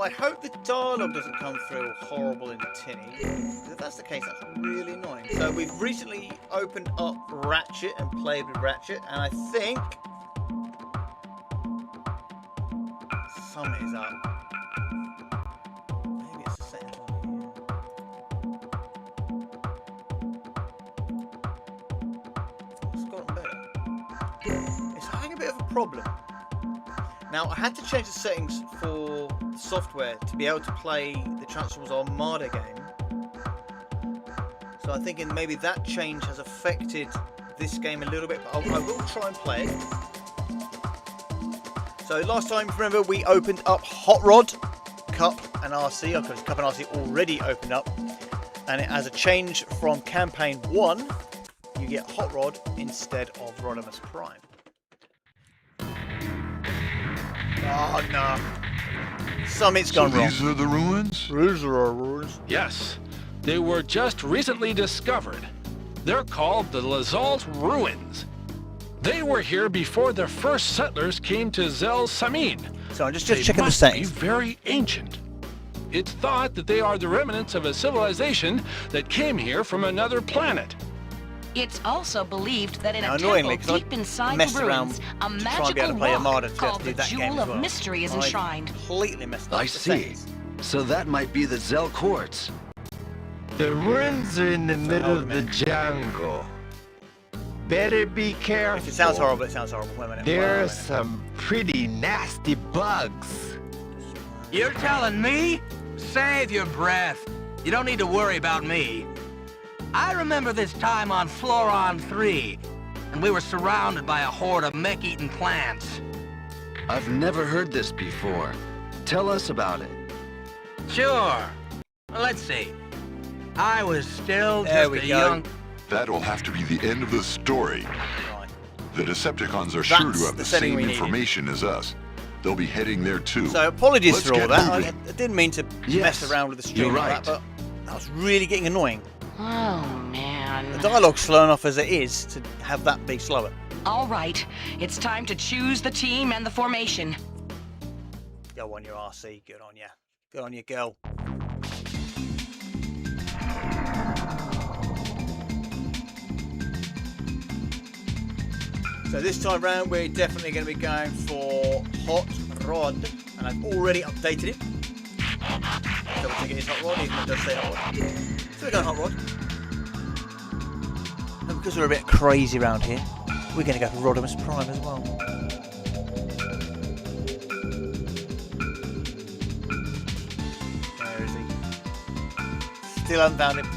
I hope the dialogue doesn't come through horrible and tinny. If that's the case, that's really annoying. So we've recently opened up Ratchet and played with Ratchet, and I think Summit is up. Maybe it's the settings on here. It's gotten better. It's having a bit of a problem. Now, I had to change the settings for the software to be able to play the Transformers Armada game. So I'm thinking maybe that change has affected this game a little bit, but I will try and play it. So last time, remember, we opened up Hot Rod, Cup and RC. Okay, Cup and RC already opened up. And as a change from Campaign 1, you get Hot Rod instead of Rodimus Prime. Oh no. Summit's gone wrong. These are the ruins? These are our ruins. Yes, they were just recently discovered. They're called the Lazalt Ruins. They were here before the first settlers came to Zel Samin. So I'm just They checking the must settings. be very ancient. It's thought that they are the remnants of a civilization that came here from another planet. It's also believed that in Now, a annoyingly, temple 'cause deep I inside messed the around ruins, a to try and be able magical to play Armada rock to be able called to the do that game Jewel as of well. Mystery is I enshrined. completely messed up I the see. settings. So that might be the Zell Quartz. The ruins are in the middle hold a of the minute. jungle. Better be careful. If it sounds horrible, it sounds horrible. Wait a minute. There wait a are minute. some pretty nasty bugs. You're telling me? Save your breath. You don't need to worry about me. I remember this time on Floron 3, and we were surrounded by a horde of mech-eating plants. I've never heard this before. Tell us about it. Sure. Well, let's see. I was still There just we a go. young... That'll have to be the end of the story. Right. The Decepticons are sure That's to have the the setting same we needed. information as us. They'll be heading there too. So apologies Let's for all get that. I moving. didn't mean to Yes, mess around with the stream you're like right. that, but that was really getting annoying. Oh, man. The dialogue's slow enough as it is to have that be slower. All right, it's time to choose the team and the formation. Go on your RC. Good on ya. Good on you, girl. So this time round, we're definitely going to be going for Hot Rod, and I've already updated it. Double check it is Hot Rod, even though it does say Hot Rod. So we're going Hot Rod. And because we're a bit crazy around here, we're going to go for Rodimus Prime as well. Where is he? Still haven't found him.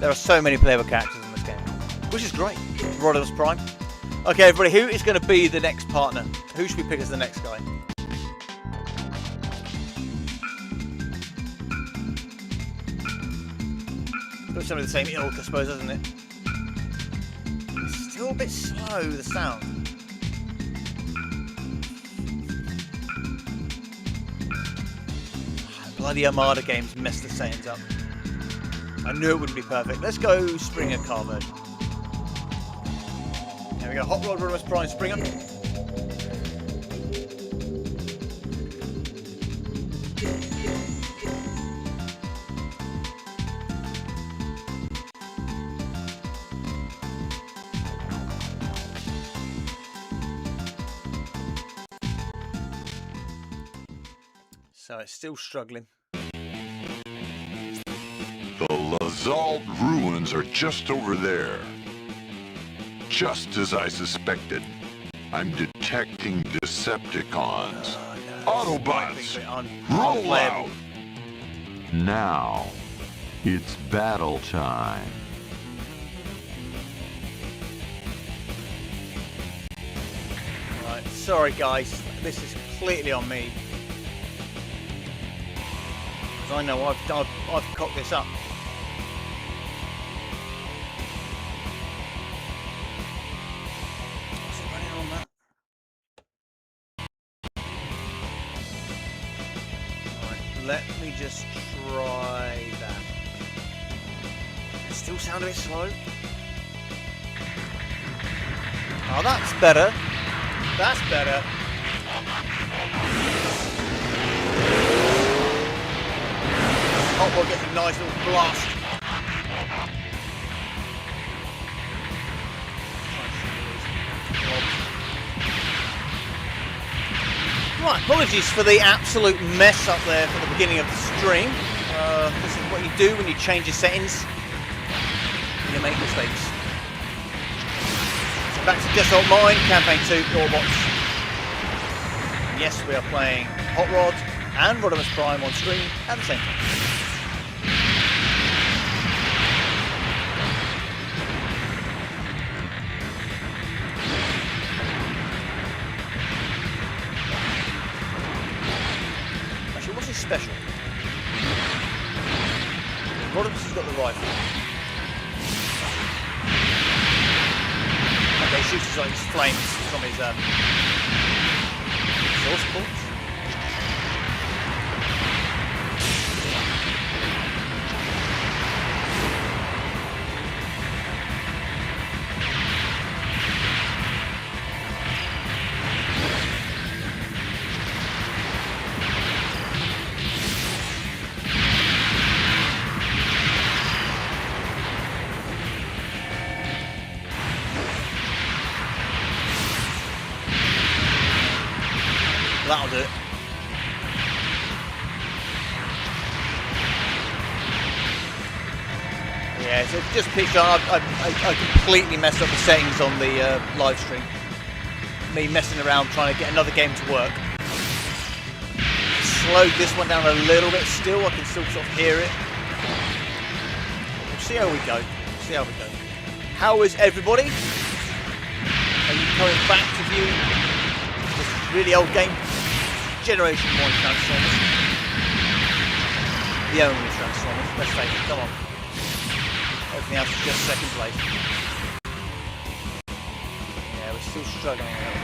There are so many playable characters in this game, which is great. Rodimus Prime. Okay, everybody, who is going to be the next partner? Who should we pick as the next guy? Got some of the same ilk, I suppose, hasn't it? It's still a bit slow, the sound. Bloody Armada games messed the settings up. I knew it wouldn't be perfect. Let's go Springer car version. There we go, Hot Rod Rodimus Prime Springer. So it's still struggling. The Lazalt ruins are just over there. Just as I suspected. I'm detecting Decepticons. Autobots, roll out! Now, it's battle time. Right, sorry guys, this is completely on me. Because I know I've cocked this up. What's it running on that? Right, let me just try that. It still sound a bit slow. Oh, that's better. That's better. Autobot gets a nice little blast. Right, apologies for the absolute mess up there for the beginning of the stream. This is what you do when you change your settings. You make mistakes. So back to Desert Mine, Campaign 2, Autobots. And yes, we are playing Hot Rod and Rodimus Prime on screen at the same time. Actually, what's his special? Rodimus has got the rifle. Okay, he shoots like his flames from his exhaust ports. That'll do it. Yeah, so just pitched on. I completely messed up the settings on the live stream. Me messing around trying to get another game to work. Slowed this one down a little bit still. I can still sort of hear it. We'll see how we go. See how we go. How is everybody? Are you coming back to view this really old game? Generation 1 Transformers. The only Transformers, let's face it, come on. Everything else is just second place. Yeah, we're still struggling a little bit.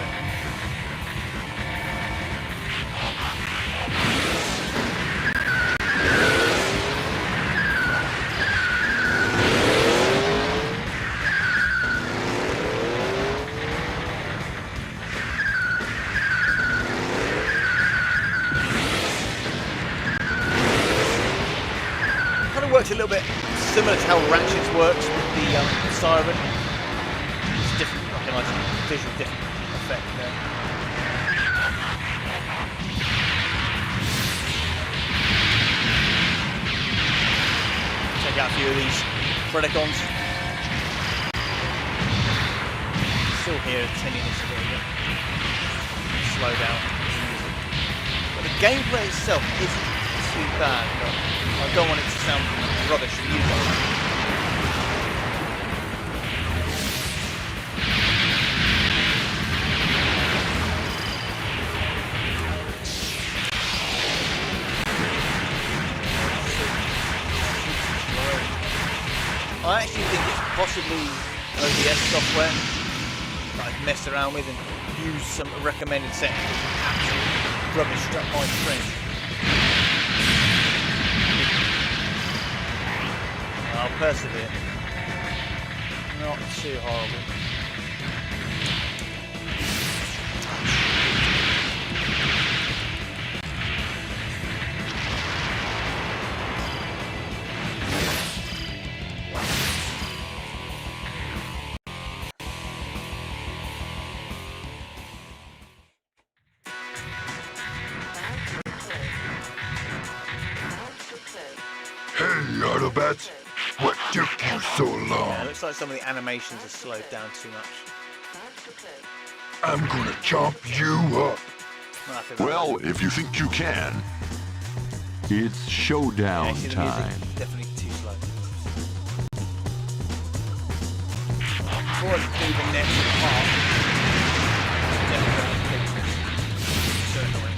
Works a little bit similar to how Ratchet's works with the siren. It's different, like a nice visual different effect there. Check out a few of these Predacons. Still hear tinniness a little bit. Slow down. But the gameplay itself isn't too bad, but I don't want it to sound rubbish for you guys. I actually think it's possibly OBS software that I've messed around with and used some recommended settings. Absolute rubbish struck my screen. I'll persevere. Not too horrible. Hey, Autobots! What took you so long? Yeah, it looks like some of the animations are slowed down too much. I'm gonna chomp you up. Well, if you think you can. It's showdown Actually, the time. music definitely too slow. Before I do the next part, definitely so annoying.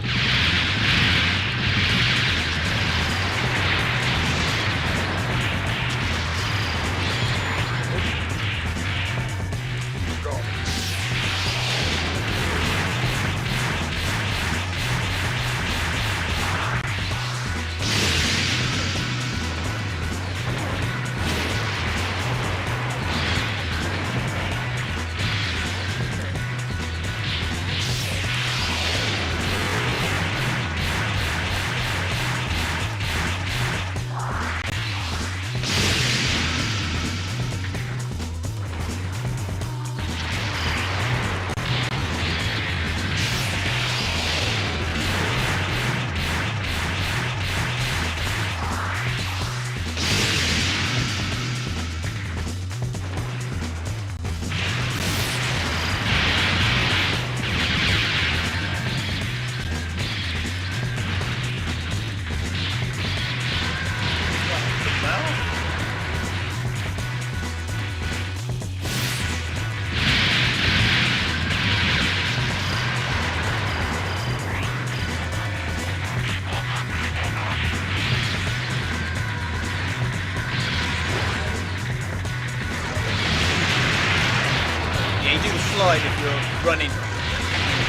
slide if you're running.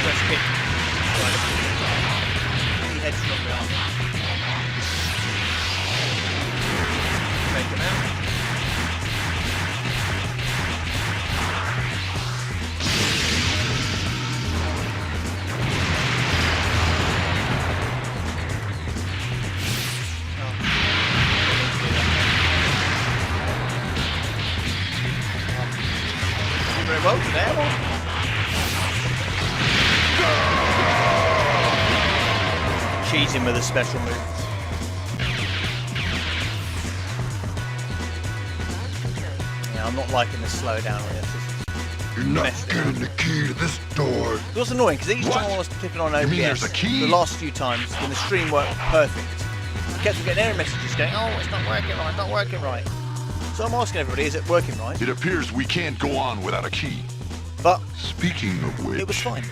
Press kick. He heads from the arm. Take him out. Very well there. Cheating with a special move. Yeah, I'm not liking the slow down on this. You're not getting the key to this door. It was annoying because each time I was clicking on You mean there's OBS, a key? the last few times when the stream worked perfect, I kept on getting error messages going, oh, it's not working right, not working right. So I'm asking everybody, is it working right? It appears we can't go on without a key. But Speaking of which, it was fine.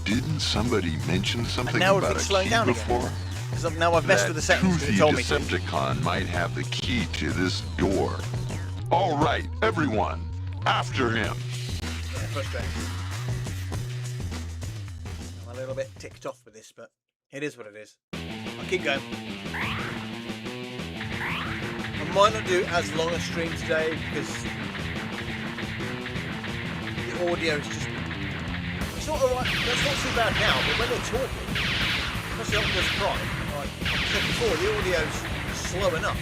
didn't somebody mention something now about everything's a slowing key down before? again. Because now I've messed with the settings because toothy it told me to. Decepticon might have the key to this door. All right, everyone, after him. Yeah, frustrating. I'm a little bit ticked off with this, but it is what it is. I'll keep going. I might not do as long a stream today because the audio is just... It's not alright, that's not too bad now, but when they're talking, especially Optimus Prime, like I said before, the audio's slow enough.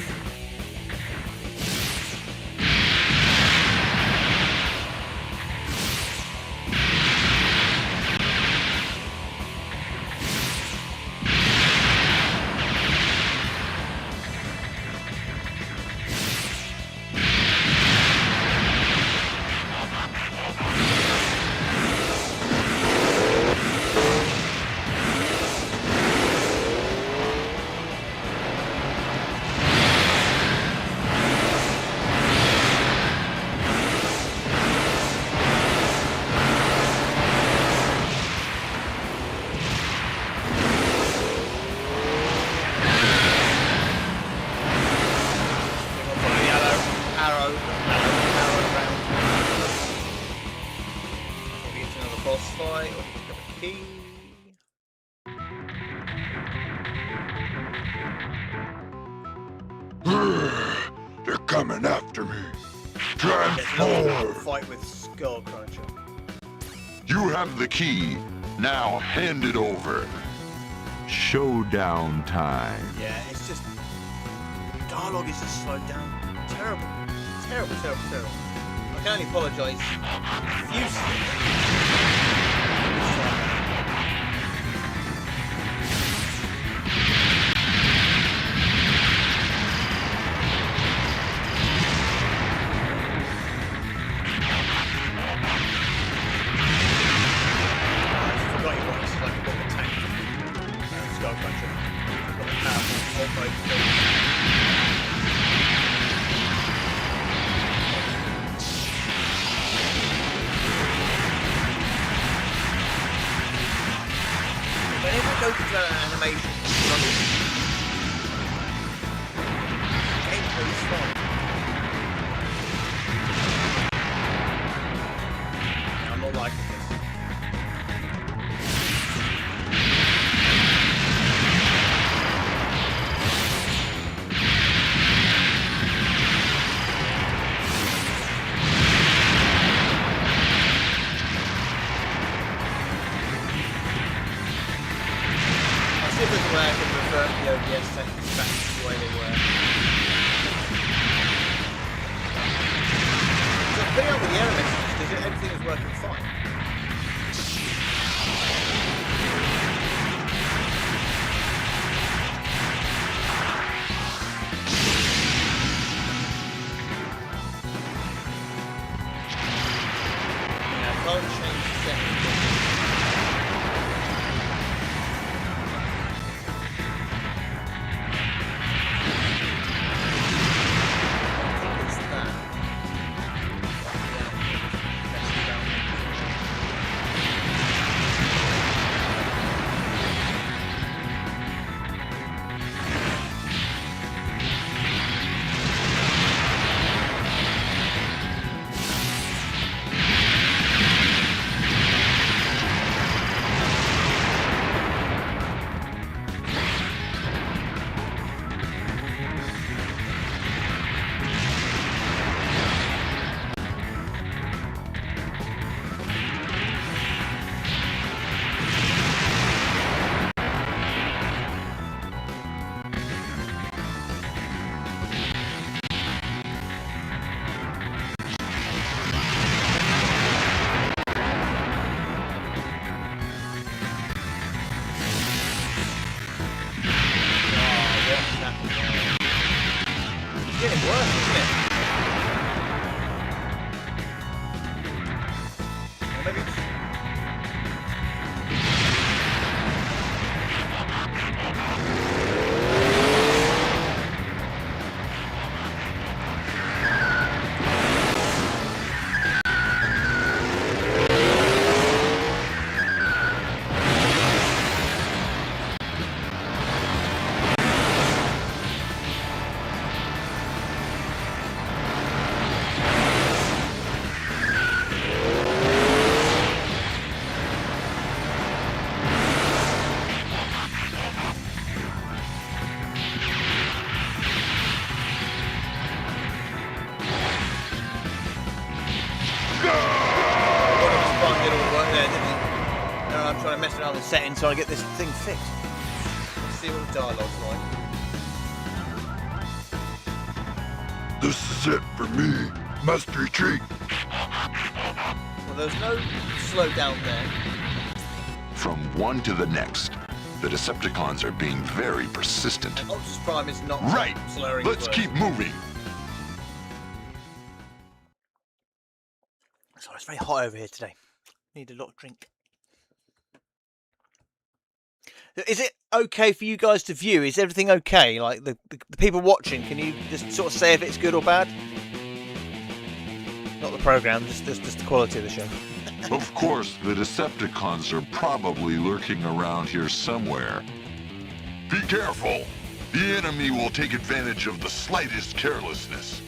They're coming after me. There's another Transform! fight with Skull Cruncher. You have the key. Now hand it over. Showdown time. Yeah, it's just... Dialogue is just slowed down. Terrible. Terrible, terrible, terrible. I can only apologise profusely. I forgot you wanted to like a bit of a tank. Skull Cruncher. Got a powerful off-road thing. Whenever I go through that animation, gameplay is fine. I'm not liking this. I'll see if there's a way I can revert the OBS settings back to the way they were. So putting up with the error messages because everything is working fine. Yeah, I can't change the settings. It's that. Yeah, that's down. settings trying to get this thing fixed. Let's see what the dialogue's like. This is it for me. Must retreat. Well, there's no slowdown there. From one to the next, the Decepticons are being very persistent. And Optimus Prime is not Right. slurring Let's his keep words. moving. Sorry, it's very hot over here today. Need a lot of drink. Is it okay for you guys to view? Is everything okay? Like the people watching, can you just sort of say if it's good or bad? Not the program, just the quality of the show. Of course, the Decepticons are probably lurking around here somewhere. Be careful. The enemy will take advantage of the slightest carelessness.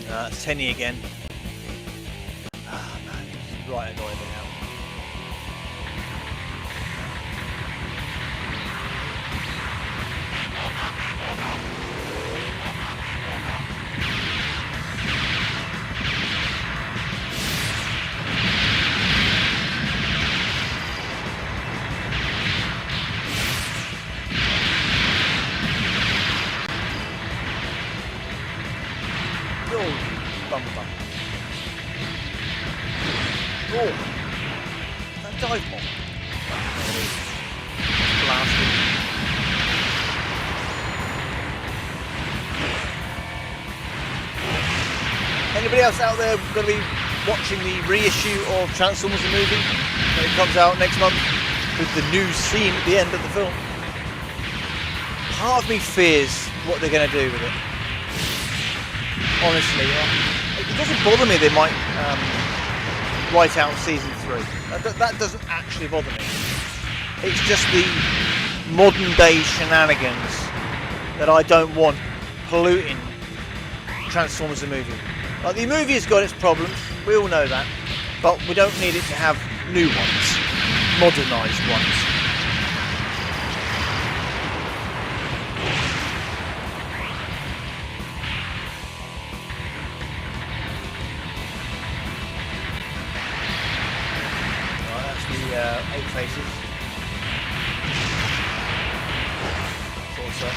It's Tenny again. Ah, man, he's right annoying me now. Bumper. Oh, that dive bomb. Blasted. Anybody else out there going to be watching the reissue of Transformers the movie when it comes out next month with the new scene at the end of the film? Part of me fears what they're going to do with it. Honestly, it doesn't bother me they might write out season 3. That doesn't actually bother me. It's just the modern day shenanigans that I don't want polluting Transformers the movie. Like, the movie has got its problems, we all know that, but we don't need it to have new ones, modernised ones. Eight faces. Also.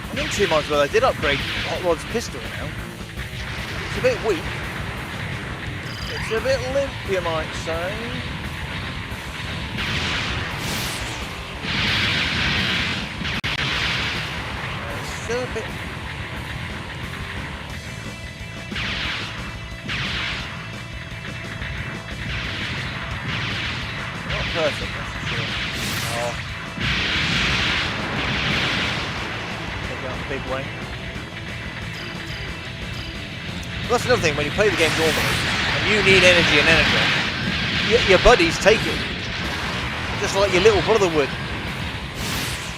I think 2 months ago they did upgrade Hot Rod's pistol now. It's a bit weak. It's a bit limp, you might say. It's still a bit. Perfect, that's for sure. Oh. Take it out in a big way. Well, that's another thing, when you play the game normally, and you need energy and energy, your buddies take it. Just like your little brother would.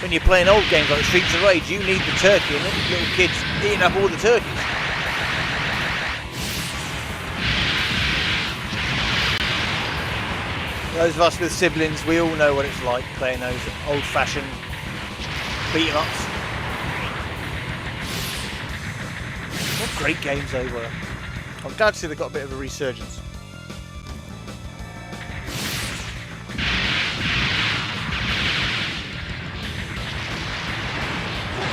When you're playing old games like Streets of Rage, you need the turkey, and then the little kids eating up all the turkeys. Those of us with siblings, we all know what it's like playing those old-fashioned beat-em-ups. What great games they were. I'm glad to see they got a bit of a resurgence.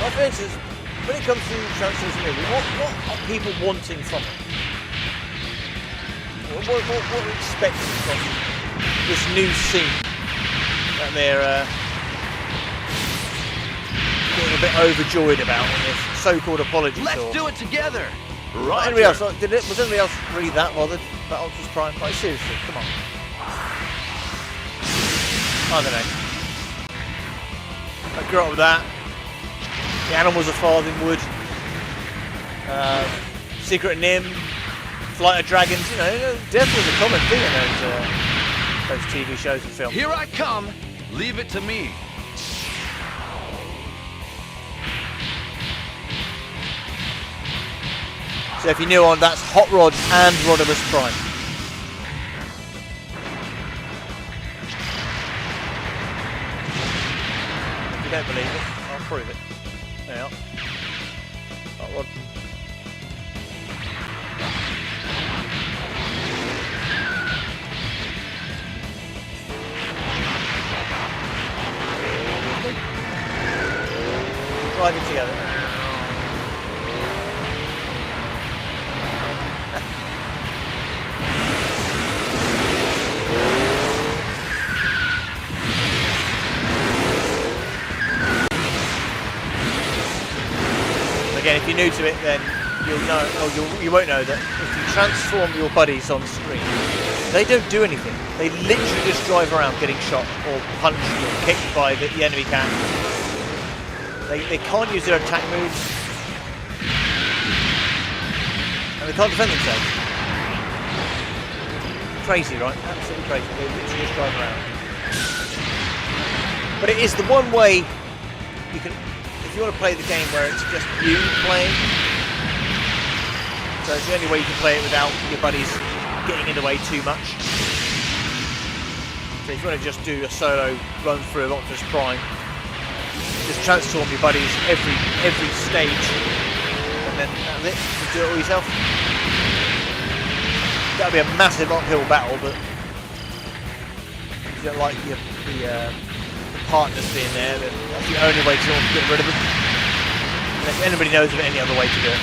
Well, for instance, when it comes to Transformers the movie, what are people wanting from it? What are we expecting from this new scene that they're getting a bit overjoyed about in this so-called apology tour? Let's do it together. Right. Anybody else? Was anybody else really that bothered about Optimus Prime? Like, seriously, come on. I don't know. I grew up with that. The Animals of Farthingwood. Secret of Nim. Flight of Dragons. You know, death was a common thing in those TV shows and films. Here I come. Leave it to me. So if you're new on, that's Hot Rod and Rodimus Prime. If you don't believe it, I'll prove it. There you are. hot rod. Driving together. Again, if you're new to it, then you'll know, or you won't know that if you transform your buddies on screen, they don't do anything. They literally just drive around getting shot or punched or kicked by the enemy can. They can't use their attack moves, and they can't defend themselves. Crazy, right? Absolutely crazy. They literally just drive around. But it is the one way you can. If you want to play the game where it's just you playing, so it's the only way you can play it without your buddies getting in the way too much. So if you want to just do a solo run through of Optimus Prime, just transform your buddies every stage, and then that's it. You do it all yourself. That'll be a massive uphill battle, but if you don't like the partners being there, then that's the only way to get rid of them. Unless anybody knows of any other way to do it.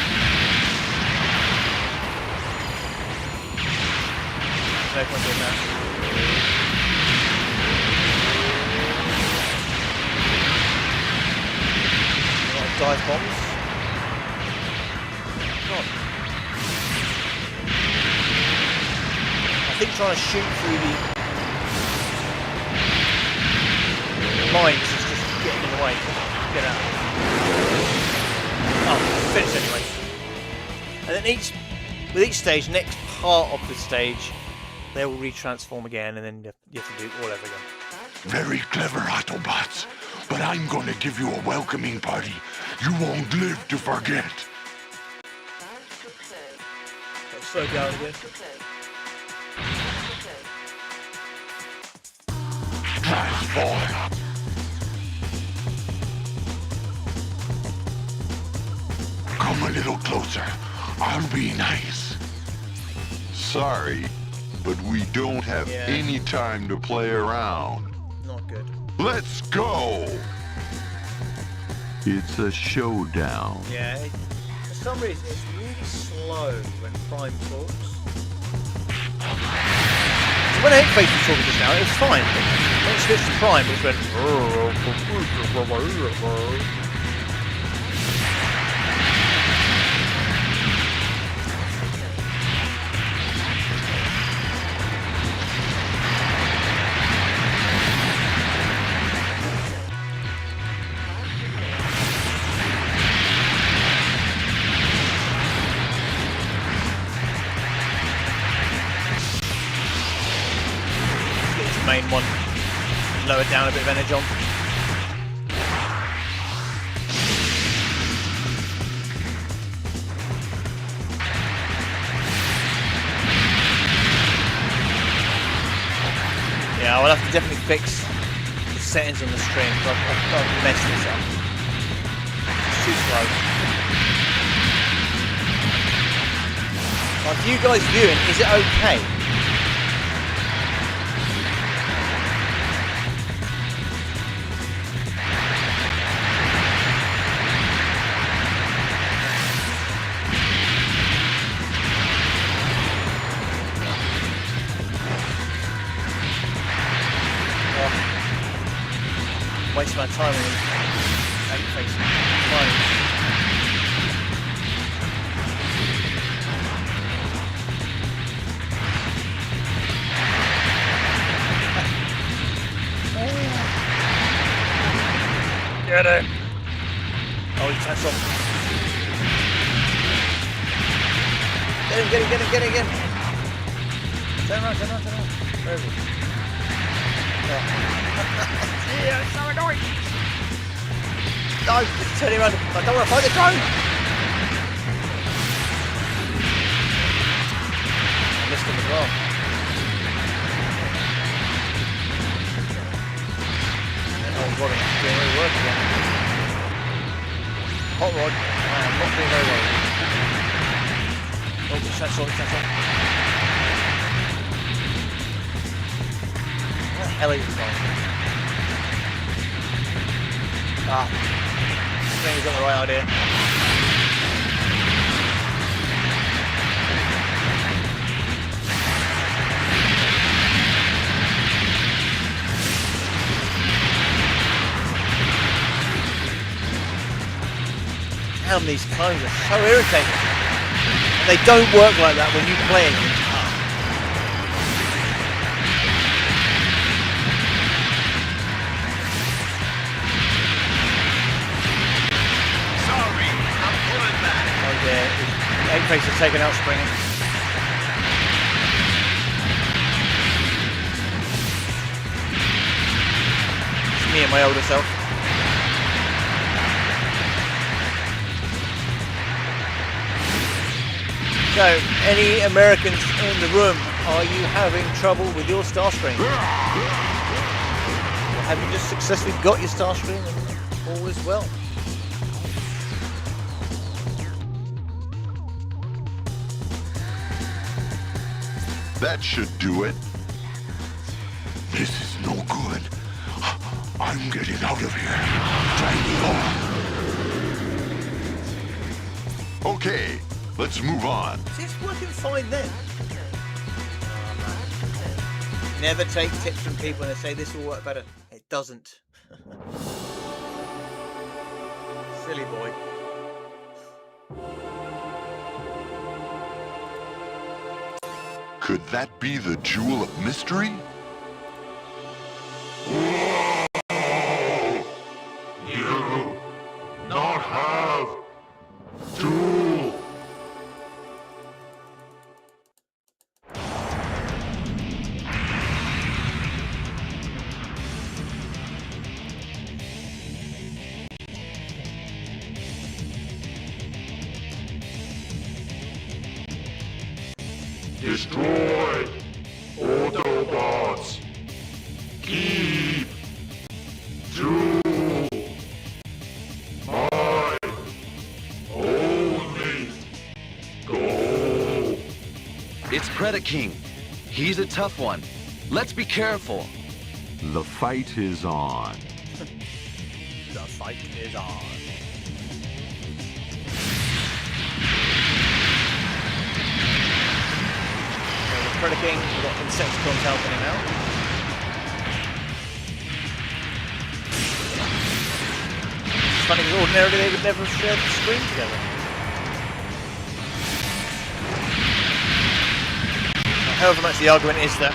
No point doing that. A lot of dive bombs. God. I think trying to shoot through the mines is just getting in the way. Get out. Oh, finished anyway. And then with each stage, next part of the stage, they will retransform again, and then you have to do it all over again. Very clever, Autobots. But I'm gonna give you a welcoming party you won't live to forget. Let's slow down again. Transform. Come a little closer. I'll be nice. Sorry, but we don't have any time to play around. Not good. Let's go! It's a showdown. Yeah, for some reason it's really slow when Prime talks. So when Face was talking just now, it was fine. But when it switched to Prime, it went. Main one, lower down a bit of energy on. Yeah, I'll have to definitely fix the settings on the stream, but I've messed this up. It's too slow. Like, you guys viewing, is it okay? Waste my time on these eight-faced clones. Get it! Oh, he transformed. Get him! Turn around. Where is he? Yeah, it's so annoying! No, just turn around. I don't want to fight the drone! I missed him as well. Oh, God, it's doing really work again. Hot rod. I'm not doing very well. Oh, that's on. Where the hell is he going? Ah. I think he's got the right idea. Damn, these clones are so irritating. And they don't work like that when you play it. Sorry, I'm pulling back. Oh yeah, Eggface has taken out Springer. It's me and my older self. So, any Americans in the room, are you having trouble with your Starscream? Or have you just successfully got your Starscream and all is well? That should do it. This is no good. I'm getting out of here. Tango. Okay, let's move on. See, it's working fine then. Never take tips from people and they say this will work better. It doesn't. Silly boy. Could that be the Jewel of Mystery? You not have to. Destroy Autobots. Keep to my only goal. It's Predaking. He's a tough one. Let's be careful. The fight is on. The fight is on. Predaking, we've got Insecticons helping him out. It's funny because ordinarily they would never have shared the screen together. However much the argument is that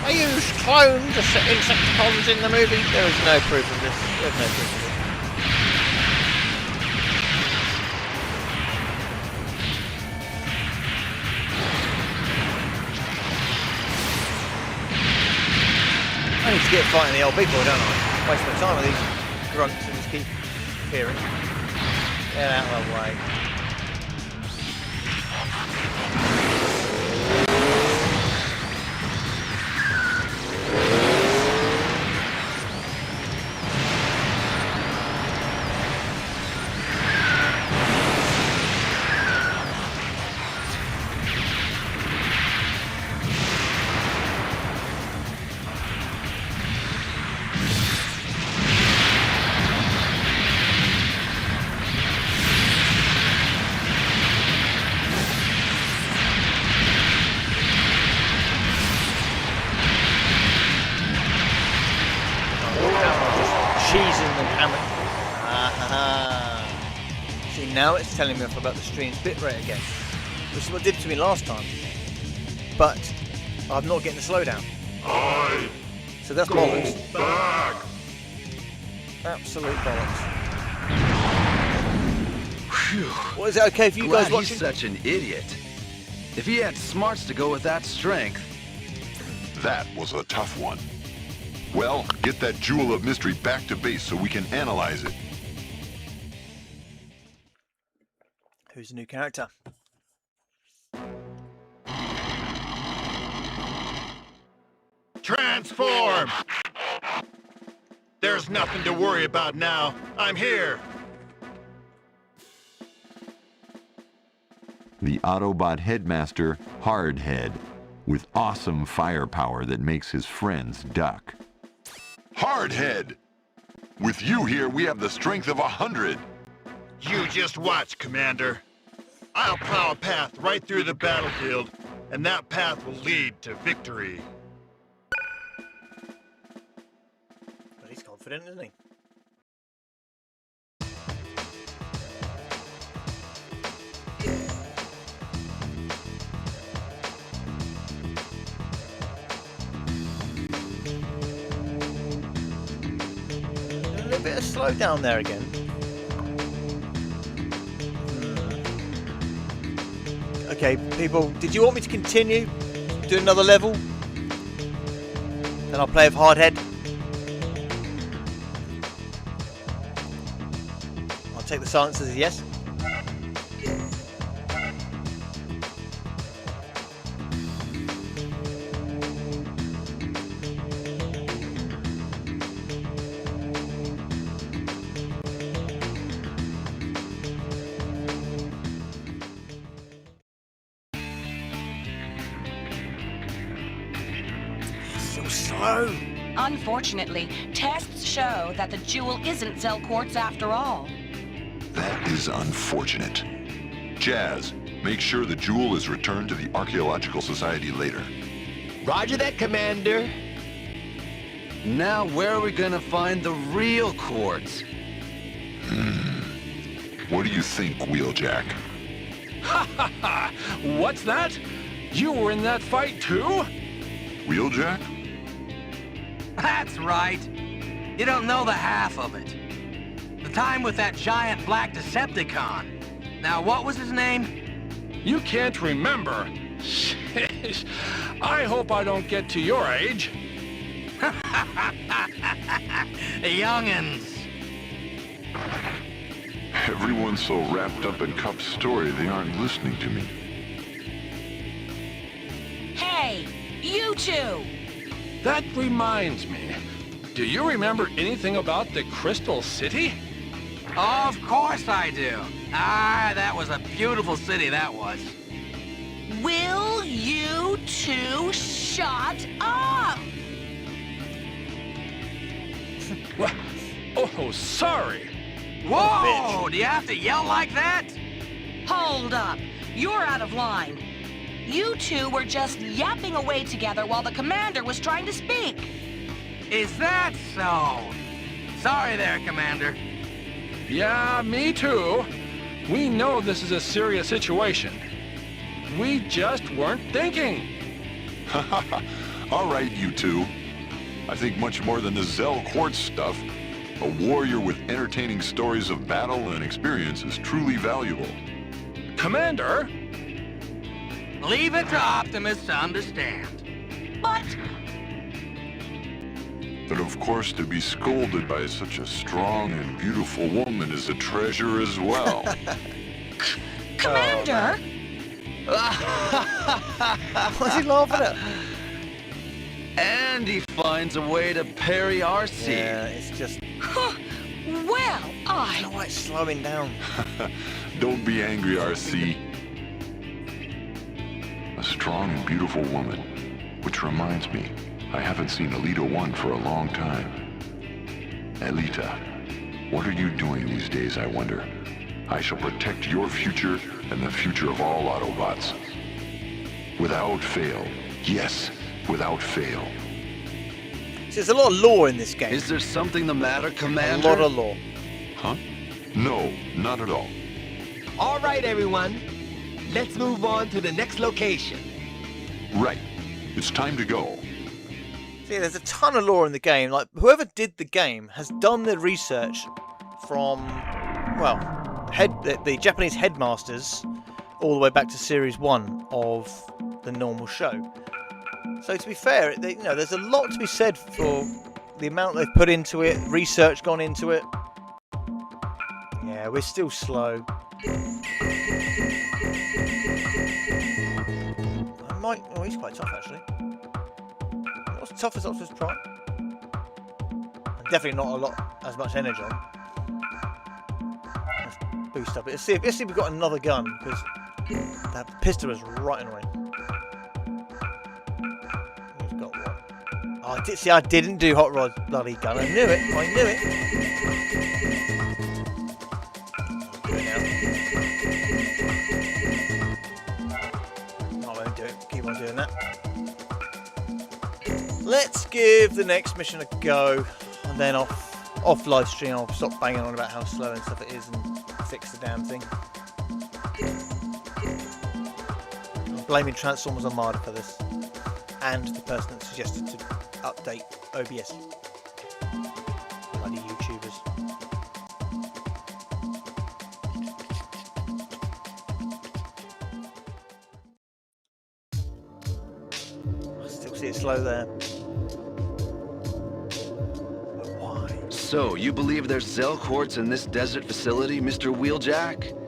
they used clones as Insecticons in the movie, there is no proof of this. There's no proof of this. I need to get fighting the old big boy, don't I? Waste my time with these grunts and just keep appearing. Get out of the way. Cheesing them hammer. See, now it's telling me off about the stream's bitrate again, which is what it did to me last time. But I'm not getting the slowdown. So that's bollocks. Back. Absolute bollocks. Whew. Well, is it okay for you Glad guys watching? he's such an idiot. If he had smarts to go with that strength. That was a tough one. Well, get that Jewel of Mystery back to base so we can analyze it. Who's the new character? Transform! There's nothing to worry about now. I'm here. the Autobot headmaster, Hardhead, with awesome firepower that makes his friends duck. Hardhead! With you here, we have the strength of 100. You just watch, Commander. I'll plow a path right through the battlefield, and that path will lead to victory. But he's confident, isn't he? A little bit of slowdown there again. Okay, people, did you want me to continue? Do another level? Then I'll play with Hardhead. I'll take the silence as a yes. So slow. Unfortunately, tests show that the jewel isn't Zell Quartz after all. That is unfortunate. Jazz, make sure the jewel is returned to the Archaeological Society later. Roger that, Commander. Now where are we gonna find the real quartz? What do you think, Wheeljack? Ha ha ha! What's that? You were in that fight too? Wheeljack? That's right. You don't know the half of it. The time with that giant black Decepticon. Now, what was his name? You can't remember. Sheesh. I hope I don't get to your age. Young'uns. Everyone's so wrapped up in Cup's story, they aren't listening to me. Hey, you two! That reminds me. Do you remember anything about the Crystal City? Of course I do. Ah, that was a beautiful city, that was. Will you two shut up? Well, oh, sorry. Whoa! Do you have to yell like that? Hold up. You're out of line. You two were just yapping away together while the commander was trying to speak. Is that so? Sorry there, Commander. Yeah, me too. We know this is a serious situation. We just weren't thinking. All right, you two. I think much more than the Zell Quartz stuff. A warrior with entertaining stories of battle and experience is truly valuable. Commander? Leave it to Optimus to understand. But But of course, to be scolded by such a strong and beautiful woman is a treasure as well. Commander? What's he laughing at? And he finds a way to parry RC. Yeah, it's just... Well, I don't know why it's slowing down. Don't be angry, RC. A strong and beautiful woman. Which reminds me, I haven't seen Alita 1 for a long time. Alita, what are you doing these days, I wonder? I shall protect your future and the future of all Autobots. Without fail. Yes, without fail. See, there's a lot of lore in this game. Is there something the matter, A Commander? lot of lore. Huh? No, not at all. All right, everyone. Let's move on to the next location. Right. It's time to go. See, there's a ton of lore in the game. Like, whoever did the game has done their research from, well, the Japanese headmasters all the way back to Series 1 of the normal show. So to be fair, there's a lot to be said for the amount they've put into it, research gone into it. Yeah, we're still slow. Oh, he's quite tough actually. Not as tough as Optimus Prime. And definitely not as much energy on. Let's boost up it. Let's see if we've got another gun, because That pistol is right annoying. We've got one. Oh, I didn't do hot rod bloody gun. I knew it. I knew it. Do it now. I won't do it. Keep on doing that. Let's give the next mission a go, and then off live stream I'll stop banging on about how slow and stuff it is and fix the damn thing. I'm blaming Transformers Armada for this, and the person that suggested to update OBS. Bloody YouTubers. I still see it slow there. So, you believe there's Zell quartz in this desert facility, Mr. Wheeljack?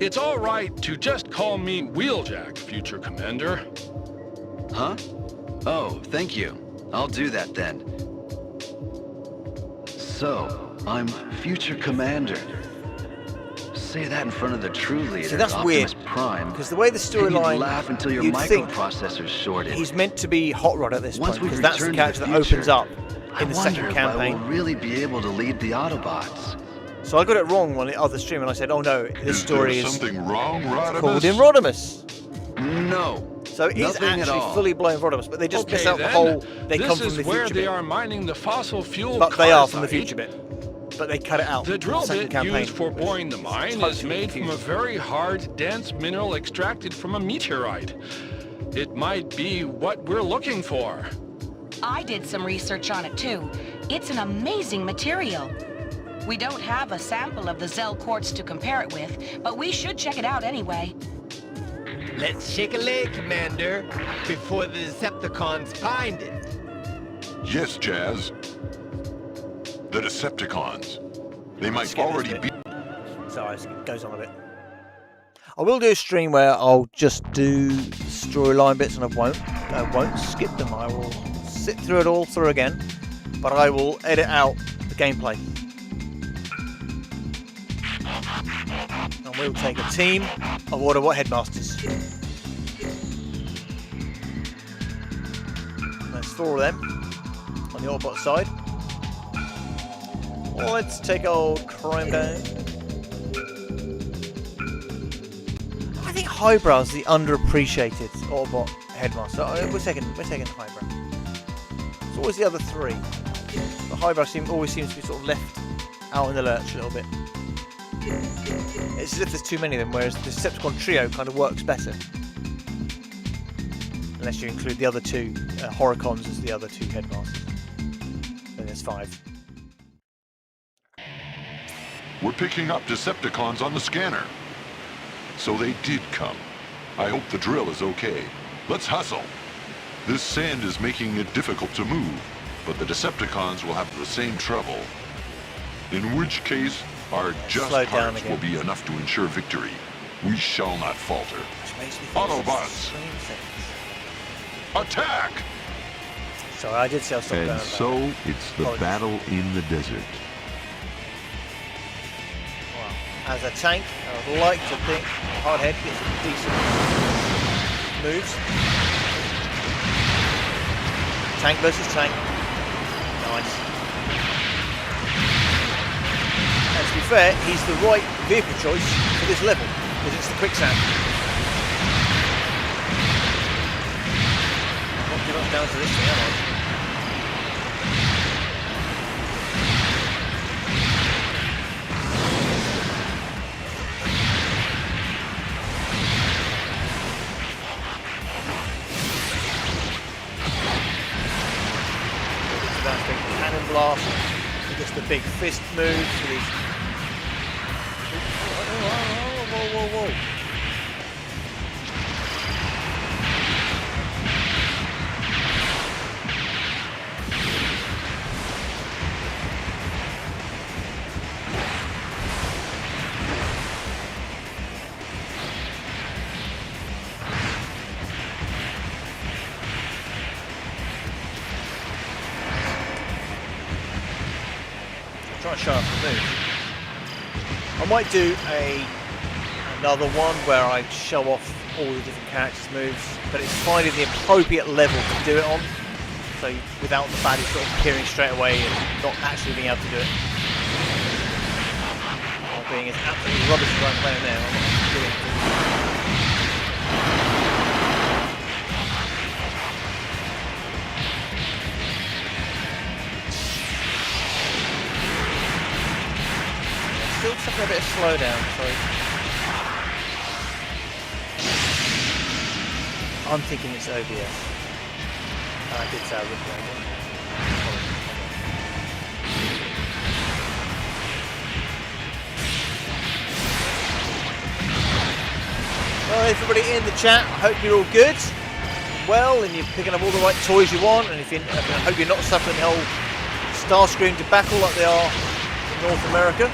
It's all right to just call me Wheeljack, future commander. Huh? Oh, thank you. I'll do that then. So, I'm future commander. Say that in front of the true leader, See, that's Optimus weird, Prime. because the way the storyline, laugh until your you'd think microprocessor's shorted. he's meant to be Hot Rod at this Once point, we because that's the return to character the that future, opens up in the I second wonder campaign. if I will really be able to lead the Autobots. So I got it wrong on the other stream, and I said, "Oh no, this story Is is there something wrong, Rodimus? called in Rodimus." No. So it is Nothing at actually all. fully blown Rodimus, but they just Okay, miss out the then. whole. They This come from is the where future they bit, are mining the fossil fuel but they are from the carbide. future bit. But they cut it out. The drill second bit campaign, used for which boring the mine totally is made from a confusing. very hard, dense mineral extracted from a meteorite. It might be what we're looking for. I did some research on it too. It's an amazing material. We don't have a sample of the Zell quartz to compare it with, but we should check it out anyway. Let's shake a leg, Commander, before the Decepticons find it. Yes, Jazz. The Decepticons. They might Skip this already bit. be... Sorry, it goes on a bit. I will do a stream where I'll just do storyline bits, and I won't skip them. I will sit through it all through again, but I will edit out the gameplay. And we'll take a team of Autobot headmasters. There's 4 of them on the Autobot side. Let's take old Crime down. I think Highbrow's the underappreciated Autobot headmaster. We're taking Highbrow. It's always the other 3. But Highbrow always seems to be sort of left out in the lurch a little bit. It's as if there's too many of them, whereas the Decepticon trio kind of works better. Unless you include the other 2 Horicons as the other 2 headmasters. Then there's 5. We're picking up Decepticons on the scanner. So they did come. I hope the drill is okay. Let's hustle. This sand is making it difficult to move, but the Decepticons will have the same trouble. In which case, our just Slow down hearts again. will be enough to ensure victory. We shall not falter. Which makes me think Autobots! Attack! Sorry, I did say I'll stop And going. so it's the Apologies. battle in the desert. Well, as a tank, I would like to think Hardhead gets some decent moves. Tank versus tank. Nice. And to be fair, he's the right vehicle choice for this level, because it's the quicksand. Not too much down to this thing, am I? That big cannon blast, he gets the big fist moves with his... Whoa. Try and show off the move. I might do a another one where I show off all the different characters' moves, but it's finding the appropriate level to do it on, so without the baddie sort of appearing straight away and not actually being able to do it. While being as absolutely rubbish as I'm playing now, I'm not doing it. Still suffering a bit of slowdown, sorry. I'm thinking it's OBS. I did say I wouldn't go there. Well, everybody in the chat, I hope you're all good. Well, and you're picking up all the right toys you want, and I hope you're not suffering the whole Starscream debacle like they are in North America.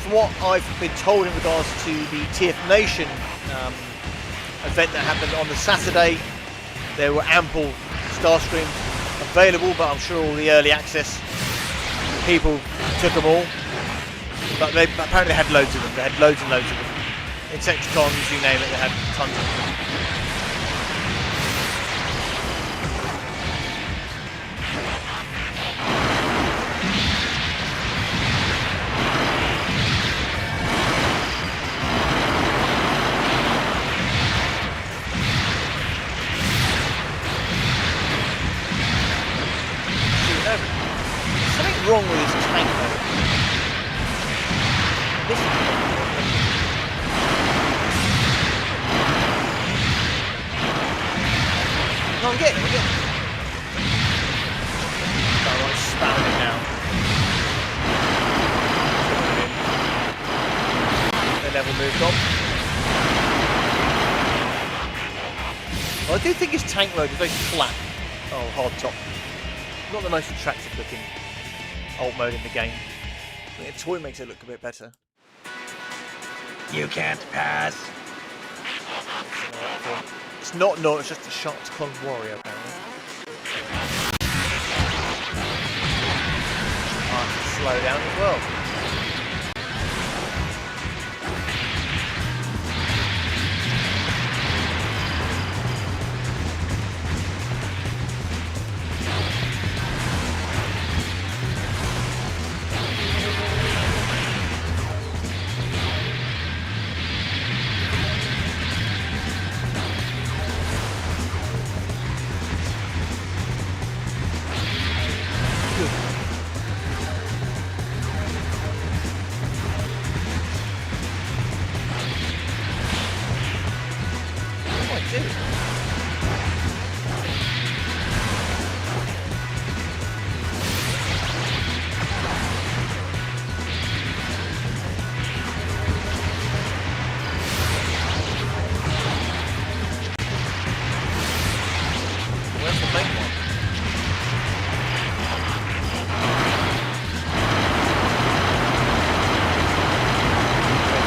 From what I've been told in regards to the TF Nation event that happened on the Saturday, there were ample Starscreams available, but I'm sure all the early access people took them all. But they apparently had loads of them. They had loads and loads of them. Insecticons, you name it, they had tons of them. Something wrong with his tank though. This is no, I'm getting it. I'm like spamming it now. The level moved on. Well, I do think his tank mode is very flat. Oh, hard top. Not the most attractive looking alt mode in the game. I think a toy makes it look a bit better. You can't pass. It's not no, it's just a Shark-Con warrior apparently. Slow down as well.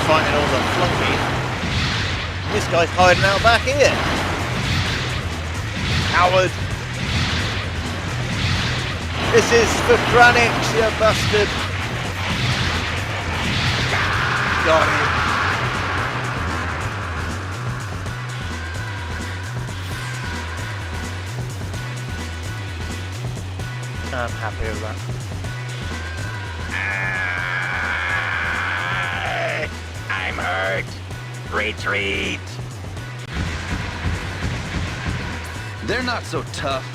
Fighting all the flunky. This guy's hiding out back here. Coward. This is for Kranix, you bastard. Got him. I'm happy with that. I'm hurt. Retreat. They're not so tough.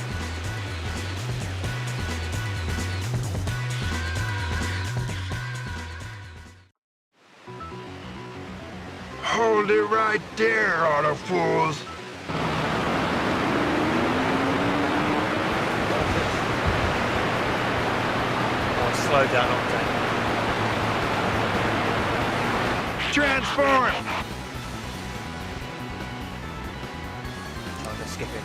Hold it right there, Autofools. Slow down Octane. Transform! I'm gonna skip it.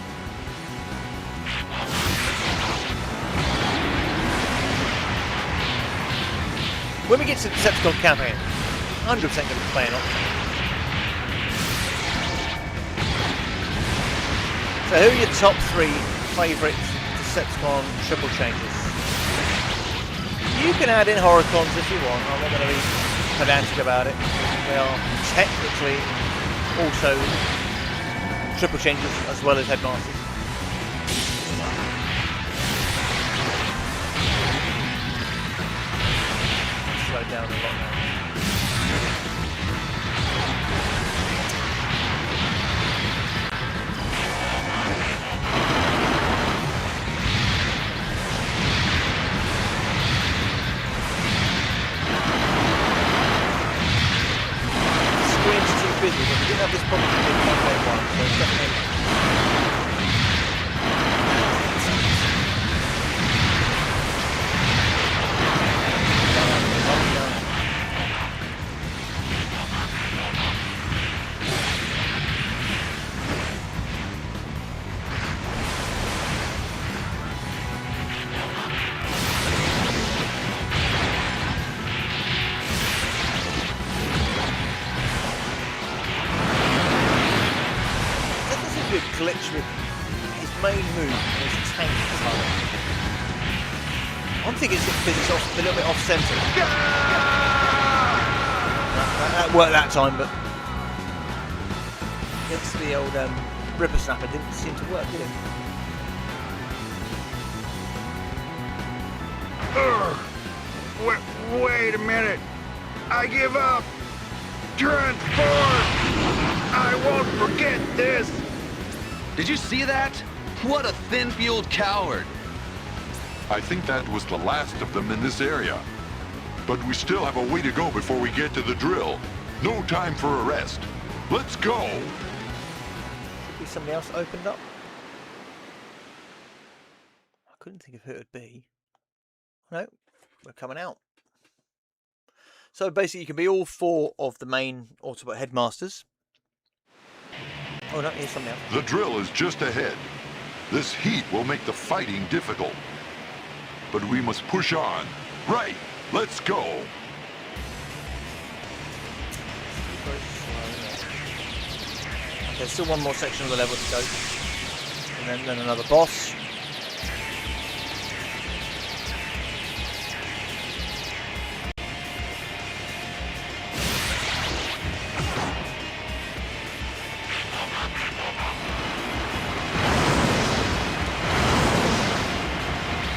When we get to the Decepticon campaign, 100% going to be playing Octane. So who are your top 3 favourite Decepticon triple changes? You can add in Horicons if you want, I'm not going to be pedantic about it. They are technically also triple changes as well as headmasters. Slow down a lot now. Busy, but we didn't have this problem in campaign 1, so it's definitely... glitch with his main move, his tank color. I'm thinking it's because it's a little bit off-center. That worked that time, but against the old Ripper Snapper didn't seem to work, did it? Wait a minute. I give up. Transform. I won't forget this. Did you see that? What a thin-fueled coward. I think that was the last of them in this area. But we still have a way to go before we get to the drill. No time for a rest. Let's go. Should be somebody else opened up. I couldn't think of who it would be. No, we're coming out. So basically you can be all 4 of the main Autobot headmasters. Oh no, here's something else. The drill is just ahead. This heat will make the fighting difficult. But we must push on. Right, let's go. Okay, still one more section of the level to go. And then another boss.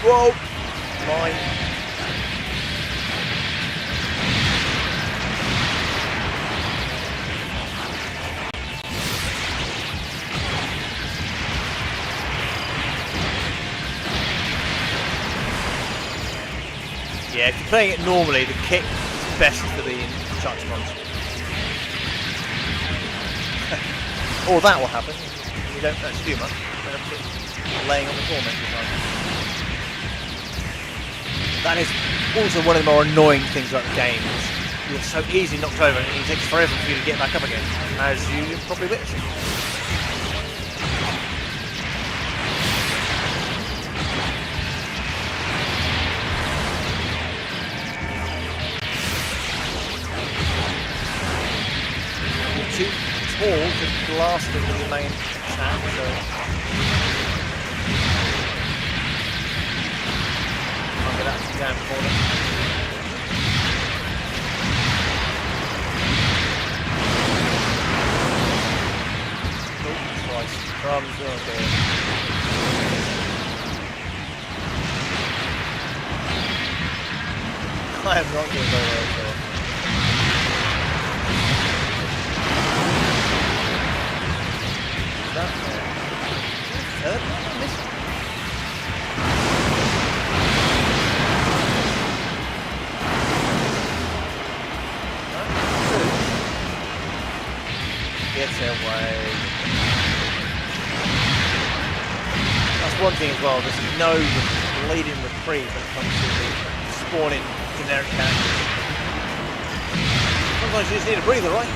Whoa! Mine. Yeah, if you're playing it normally, the kick is best for the Decepticons. Or that will happen. You don't actually do much. You don't have to keep laying on the floor most of the time. That is also one of the more annoying things about the game. You're so easily knocked over and it takes forever for you to get back up again, as you probably witnessed. You're too tall to blast into the main attack, so... That's the damn corner. Oh, Christ. Crumbs, okay. I am not doing very well, so. Is that third one I missed? Get away. That's one thing as well, there's no bleeding reprieve when it comes to the spawning generic characters. Sometimes you just need a breather, right?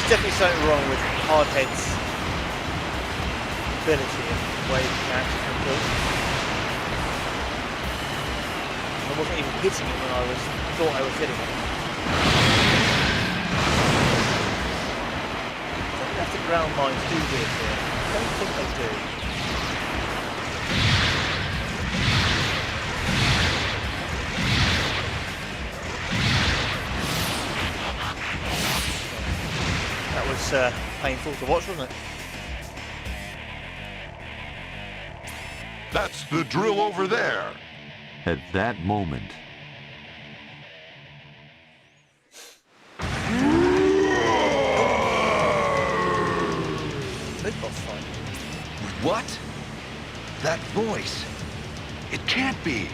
Definitely something wrong with hard heads ability and the way the characters were built. I wasn't even hitting it when I thought I was hitting it. I don't know if the ground mines do this here. I don't think they do. That was painful to watch, wasn't it? That's the drill over there. At that moment, Big boss fight. What? That voice. It can't be.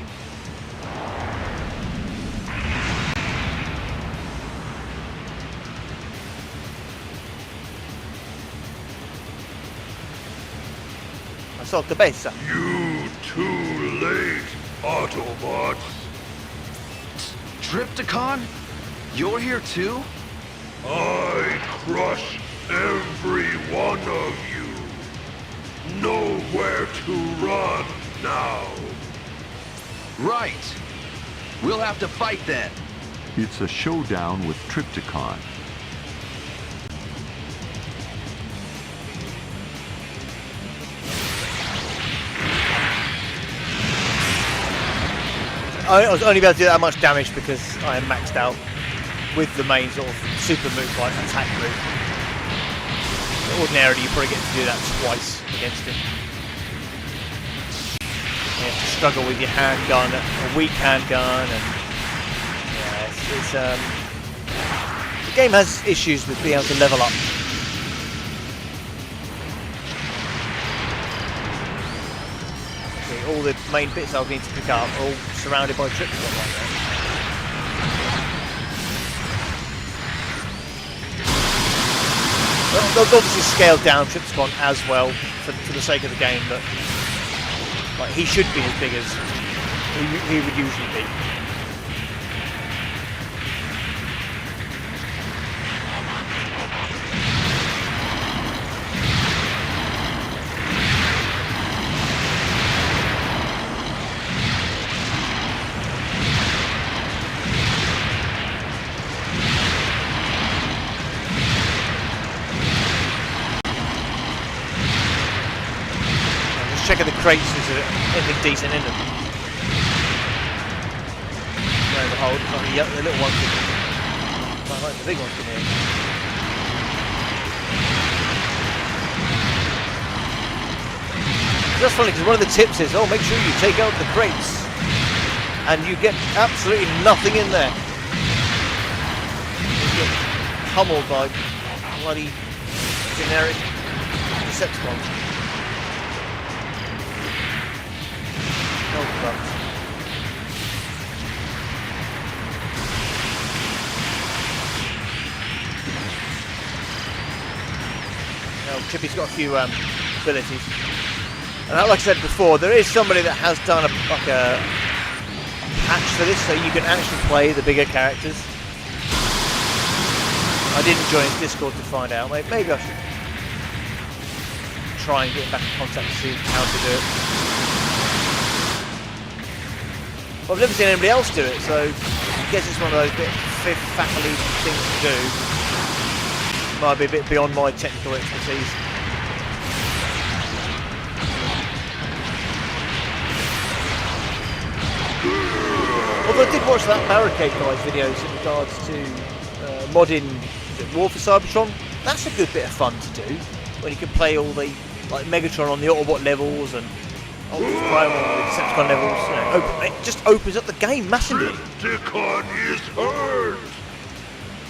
I saw the base. You too late, Autobots. Tripticon? You're here too? I crush every one of you. Nowhere to run now. Right. We'll have to fight then. it's a showdown with Tripticon. I was only able to do that much damage because I am maxed out with the main sort of super move like attack move. Ordinarily you probably get to do that twice against him. You have to struggle with your handgun, a weak handgun, and yeah, the game has issues with being able to level up. All the main bits I'll need to pick up are all surrounded by Tripticon right there. They'll obviously scale down Tripticon as well for the sake of the game, but like, he should be as big as he would usually be. Checking the crates, is there anything decent in them? No, the whole, the little ones, like the big ones in here. That's funny because one of the tips is, oh, make sure you take out the crates, and you get absolutely nothing in there. You get pummeled by bloody generic Decepticons. Chippy's got a few abilities, and like I said before, there is somebody that has done a patch for this, so you can actually play the bigger characters. I didn't join his Discord to find out. Maybe I should try and get back in contact to see how to do it. Well, I've never seen anybody else do it, so I guess it's one of those bit fifth faculty things to do. Might be a bit beyond my technical expertise. Although I did watch that Barricade Guy's videos in regards to modding War for Cybertron. That's a good bit of fun to do, when you can play all the like Megatron on the Autobot levels and Ultra Prime on the Decepticon levels. You know, it just opens up the game massively. Tripticon is hurt.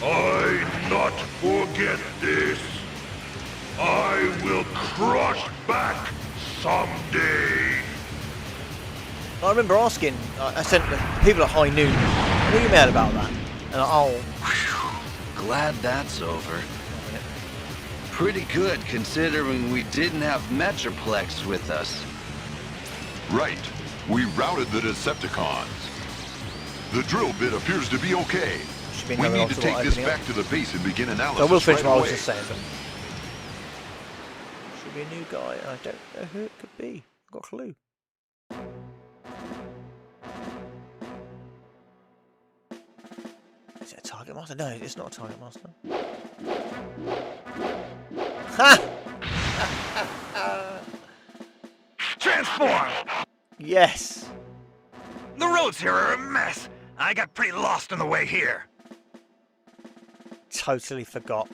I not forget this. I will crush back someday. I remember asking, I sent the people at High Noon an email about that, and Glad that's over. Pretty good considering we didn't have Metroplex with us. Right. We routed the Decepticons. The drill bit appears to be okay. We need to take this back to the base and begin analysis. So I will finish right what I was away. just saying, but should be a new guy. I don't know who it could be. I've got a clue. Is it a target master? No, it's not a target master. Ha! Transform! Yes. The roads here are a mess. I got pretty lost on the way here. Totally forgot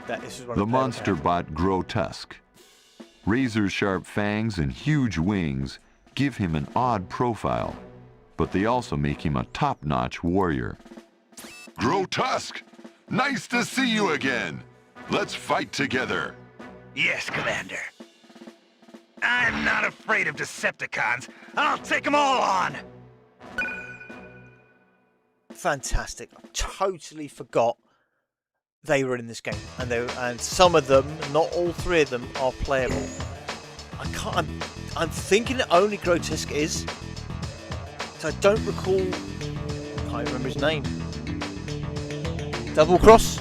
that this is one The of monster bot Grotesque. Razor-sharp fangs and huge wings give him an odd profile, but they also make him a top-notch warrior. Grotesque! Nice to see you again! Let's fight together! Yes, Commander. I'm not afraid of Decepticons. I'll take them all on! Fantastic. I totally forgot they were in this game, and some of them, not all three of them, are playable. I'm thinking that only Grotesque is. So I don't recall. I can't remember his name. Double Cross,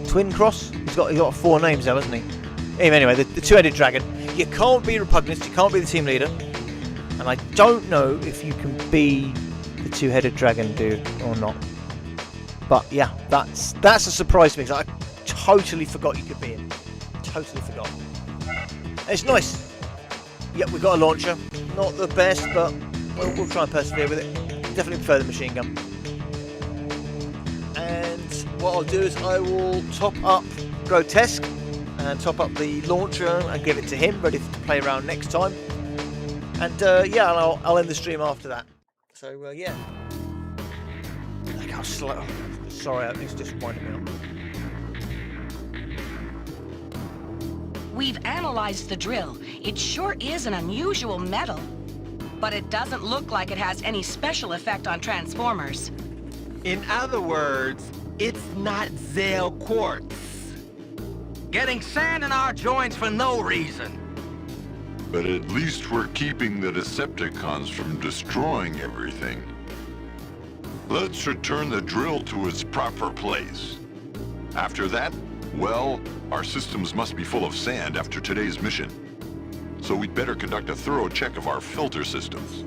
Twin Cross. He's got 4 names now, hasn't he? Anyway, the two-headed dragon. You can't be Repugnance. You can't be the team leader, and I don't know if you can be the two-headed dragon dude or not. But yeah, that's a surprise to me because I totally forgot you could be in. Totally forgot. It's nice. Yep, we've got a launcher. Not the best, but we'll try and persevere with it. Definitely prefer the machine gun. And what I'll do is I will top up Grotesque and top up the launcher and give it to him, ready to play around next time. And yeah, I'll end the stream after that. So yeah. Look how slow. Sorry, it's just winding me up. We've analyzed the drill. It sure is an unusual metal. But it doesn't look like it has any special effect on transformers. In other words, it's not Zale quartz. Getting sand in our joints for no reason. But at least we're keeping the Decepticons from destroying everything. Let's return the drill to its proper place. After that, well, our systems must be full of sand after today's mission. So we'd better conduct a thorough check of our filter systems.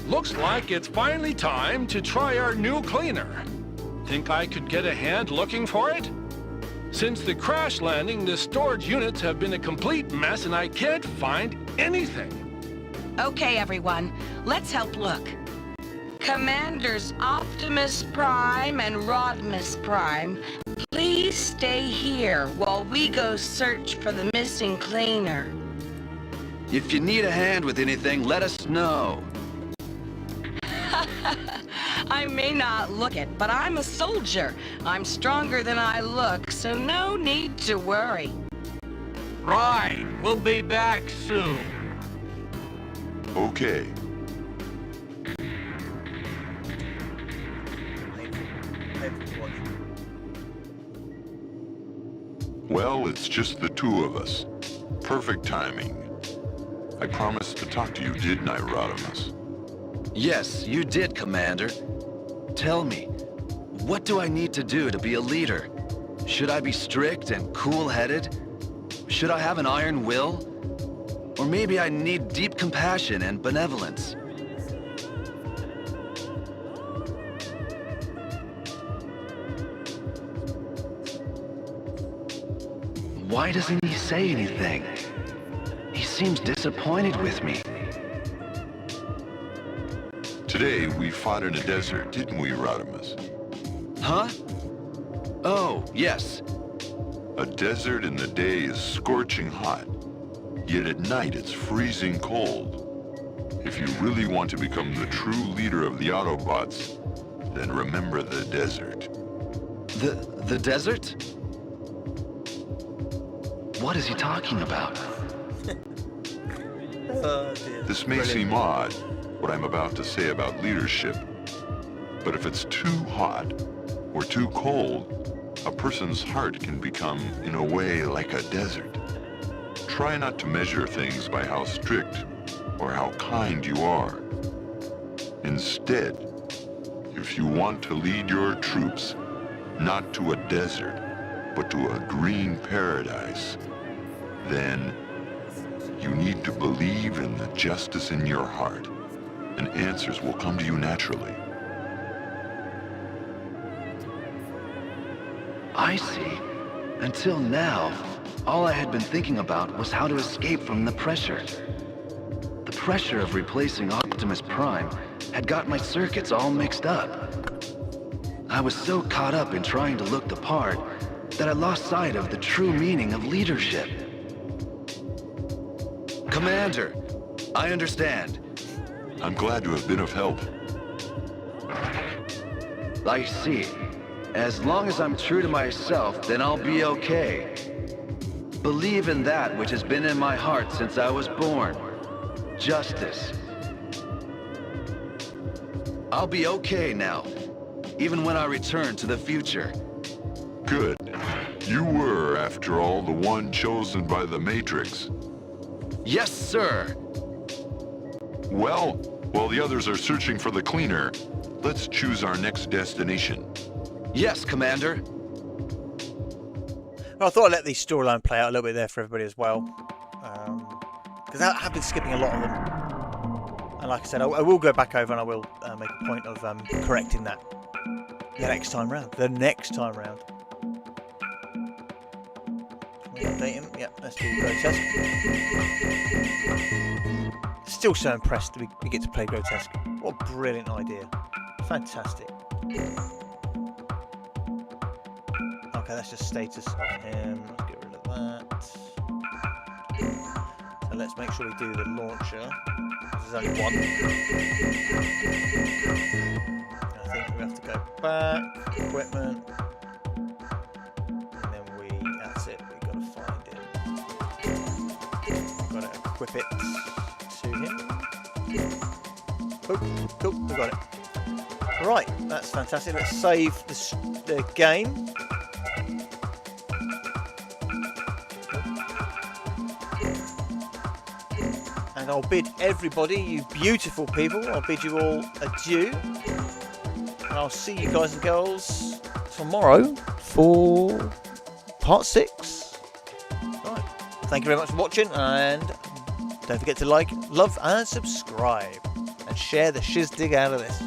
Looks like it's finally time to try our new cleaner. Think I could get a hand looking for it? Since the crash landing, the storage units have been a complete mess and I can't find anything. Okay, everyone, let's help look. Commanders Optimus Prime and Rodimus Prime, please stay here while we go search for the missing cleaner. If you need a hand with anything, let us know. I may not look it, but I'm a soldier. I'm stronger than I look, so no need to worry. Right, we'll be back soon. Okay. Well, it's just the two of us. Perfect timing. I promised to talk to you, didn't I, Rodimus? Yes, you did, Commander. Tell me, what do I need to do to be a leader? Should I be strict and cool-headed? Should I have an iron will? Or maybe I need deep compassion and benevolence? Why doesn't he say anything? He seems disappointed with me. Today, we fought in a desert, didn't we, Rodimus? Huh? Oh, yes. A desert in the day is scorching hot, yet at night it's freezing cold. If you really want to become the true leader of the Autobots, then remember the desert. The desert? What is he talking about? This may seem odd, what I'm about to say about leadership, but if it's too hot or too cold, a person's heart can become, in a way, like a desert. Try not to measure things by how strict or how kind you are. Instead, if you want to lead your troops, not to a desert, but to a green paradise, Then you need to believe in the justice in your heart, and answers will come to you naturally. I see. Until now, all I had been thinking about was how to escape from the pressure. The pressure of replacing Optimus Prime had got my circuits all mixed up. I was so caught up in trying to look the part that I lost sight of the true meaning of leadership. Commander, I understand. I'm glad to have been of help. I see. As long as I'm true to myself, then I'll be okay. Believe in that which has been in my heart since I was born. Justice. I'll be okay now, even when I return to the future. Good. You were, after all, the one chosen by the Matrix. Yes, sir. Well, while the others are searching for the cleaner, let's choose our next destination. Yes, Commander. Well, I thought I'd let the storyline play out a little bit there for everybody as well. Because I have been skipping a lot of them. And like I said, I will go back over and I will make a point of correcting that the next time round. The next time round. Update him. Yep, let's do Grotesque. Still so impressed that we get to play Grotesque. What a brilliant idea. Fantastic. Okay, that's just status of him. Let's get rid of that. So let's make sure we do the launcher. There's only one. I think we have to go back, equipment, and then that's it, we've got to find him. We've got to equip it to him. Oh, cool, we got it. Right, that's fantastic. Let's save the game. And I'll bid everybody, you beautiful people, I'll bid you all adieu. And I'll see you guys and girls tomorrow for part 6. Right. Thank you very much for watching, and don't forget to like, love and subscribe. And share the shizdig out of this.